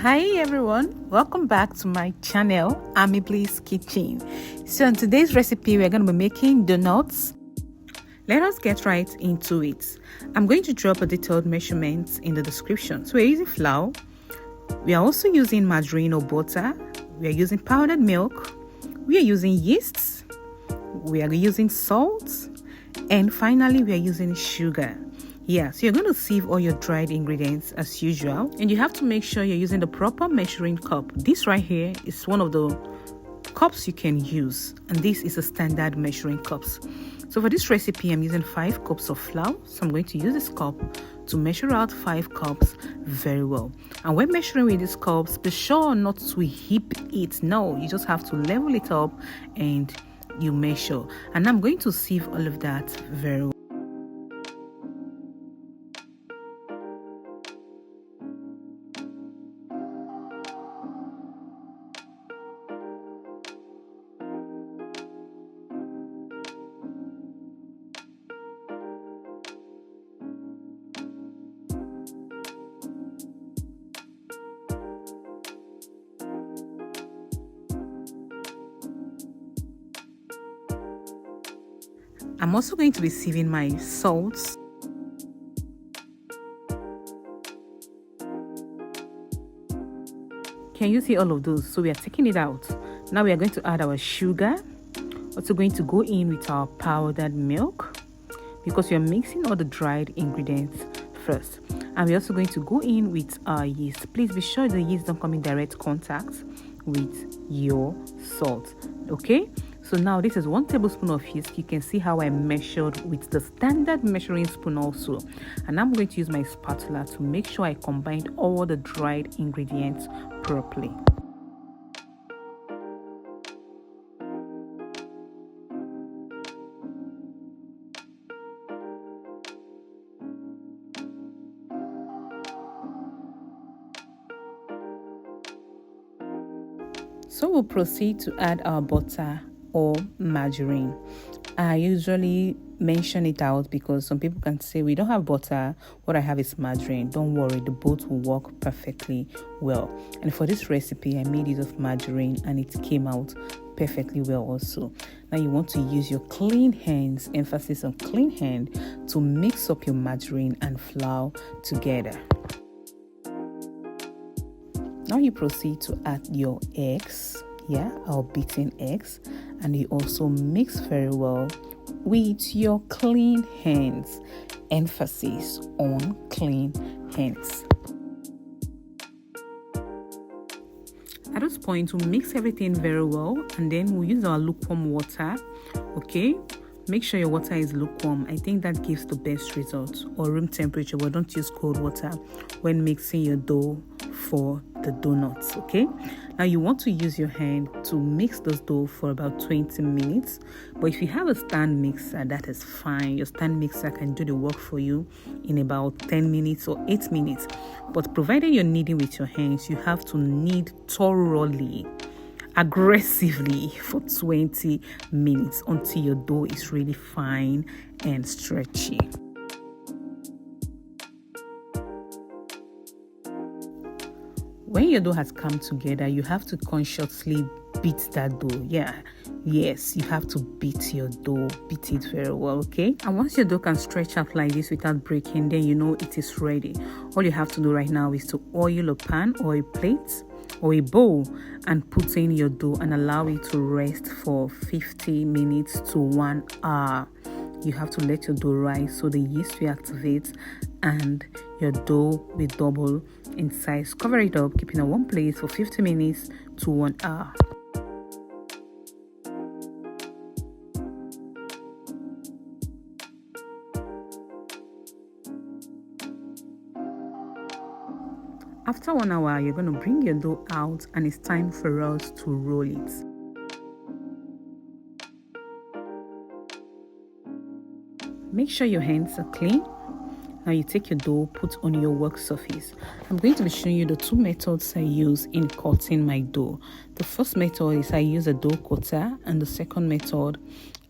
Hi everyone, welcome back to my channel, Ami Bliss Kitchen. So in today's recipe, we're going to be making donuts. Let us get right into it. I'm going to drop a detailed measurements in the description. So we're using flour. We are also using margarine or butter. We are using powdered milk. We are using yeast. We are using salt. And finally, we are using sugar. Yeah, so you're going to sieve all your dried ingredients as usual, and you have to make sure you're using the proper measuring cup. This right here is one of the cups you can use, and this is a standard measuring cups. So for this recipe, I'm using 5 cups of flour, so I'm going to use this cup to measure out 5 cups very well. And when measuring with these cups, be sure not to heap it. No, you just have to level it up and you measure. And I'm going to sieve all of that very well. I'm also going to be sieving my salts. Can you see all of those? So we are taking it out. Now we are going to add our sugar. Also going to go in with our powdered milk, because we are mixing all the dried ingredients first. And we're also going to go in with our yeast. Please be sure the yeast don't come in direct contact with your salt. Okay, so now this is 1 tablespoon of yeast. You can see how I measured with the standard measuring spoon also. And I'm going to use my spatula to make sure I combined all the dried ingredients properly. So we'll proceed to add our butter or margarine. I usually mention it out because some people can say we don't have butter, what I have is margarine. Don't worry, the both will work perfectly well. And for this recipe, I made use of margarine and it came out perfectly well also. Now you want to use your clean hands, emphasis on clean hand, to mix up your margarine and flour together. Now you proceed to add your eggs, our beaten eggs, and you also mix very well with your clean hands. Emphasis on clean hands. At this point, we'll mix everything very well, and then we'll use our lukewarm water. Okay, make sure your water is lukewarm. I think that gives the best results, or room temperature, but don't use cold water when mixing your dough for the donuts. Okay, now you want to use your hand to mix this dough for about 20 minutes, but if you have a stand mixer, that is fine. Your stand mixer can do the work for you in about 10 minutes or 8 minutes. But provided you're kneading with your hands, you have to knead thoroughly, aggressively for 20 minutes until your dough is really fine and stretchy. When your dough has come together, you have to consciously beat that dough. Yes, you have to beat your dough, beat it very well, okay? And once your dough can stretch out like this without breaking, then you know it is ready. All you have to do right now is to oil a pan or a plate or a bowl and put in your dough and allow it to rest for 50 minutes to 1 hour. You have to let your dough rise so the yeast will activate and your dough will double in size. Cover it up, keeping it in one place for 50 minutes to 1 hour. After 1 hour, you're going to bring your dough out and it's time for us to roll it. Make sure your hands are clean. Now you take your dough, put on your work surface. I'm going to be showing you the two methods I use in cutting my dough. The first method is I use a dough cutter, and the second method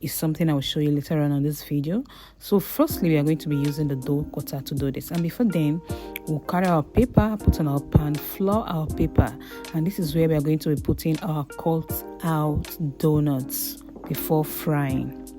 is something I will show you later on this video. So firstly, we are going to be using the dough cutter to do this, and before then we'll carry our paper, put on our pan, flour our paper, and this is where we are going to be putting our cut out donuts before frying.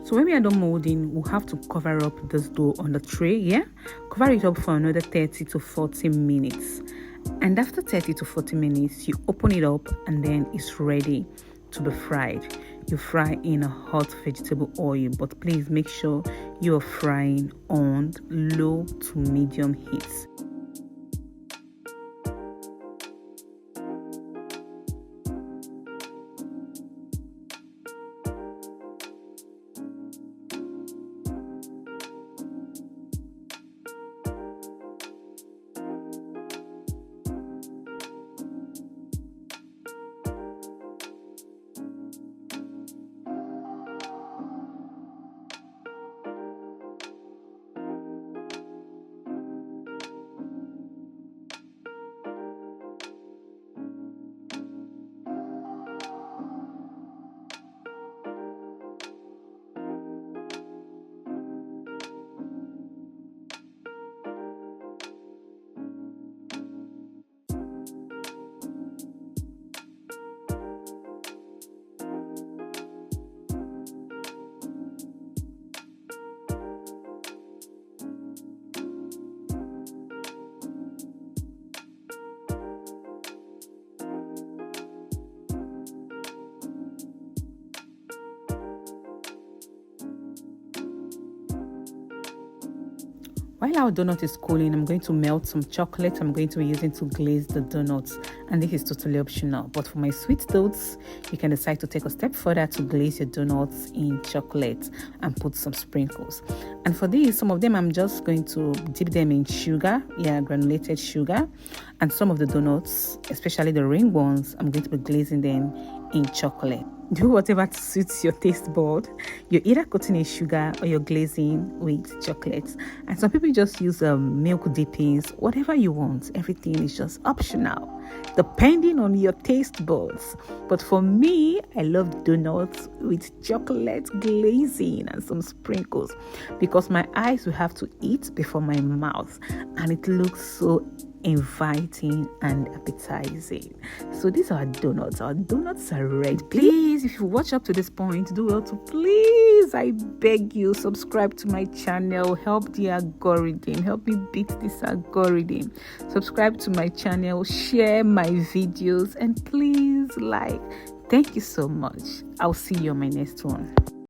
So when we are done molding, we'll have to cover up this dough on the tray. Cover it up for another 30 to 40 minutes. And after 30 to 40 minutes, you open it up and then it's ready to be fried. You fry in a hot vegetable oil, but please make sure you are frying on low to medium heat. While our donut is cooling, I'm going to melt some chocolate I'm going to be using to glaze the donuts, and this is totally optional. But for my sweet toads, you can decide to take a step further to glaze your donuts in chocolate and put some sprinkles. And for these, some of them I'm just going to dip them in sugar, granulated sugar, and some of the donuts, especially the ring ones, I'm going to be glazing them in chocolate. Do whatever suits your taste bud. You're either coating in sugar or you're glazing with chocolate. And some people just use milk dippings, whatever you want. Everything is just optional, depending on your taste buds. But for me, I love donuts with chocolate glazing and some sprinkles, because my eyes will have to eat before my mouth, and it looks so inviting and appetizing. So these are donuts. Our donuts are ready. Please, if you watch up to this point, do well to please, I beg you, subscribe to my channel. Help the algorithm. Help me beat this algorithm. Subscribe to my channel, share my videos, and please like. Thank you so much. I'll see you on my next one.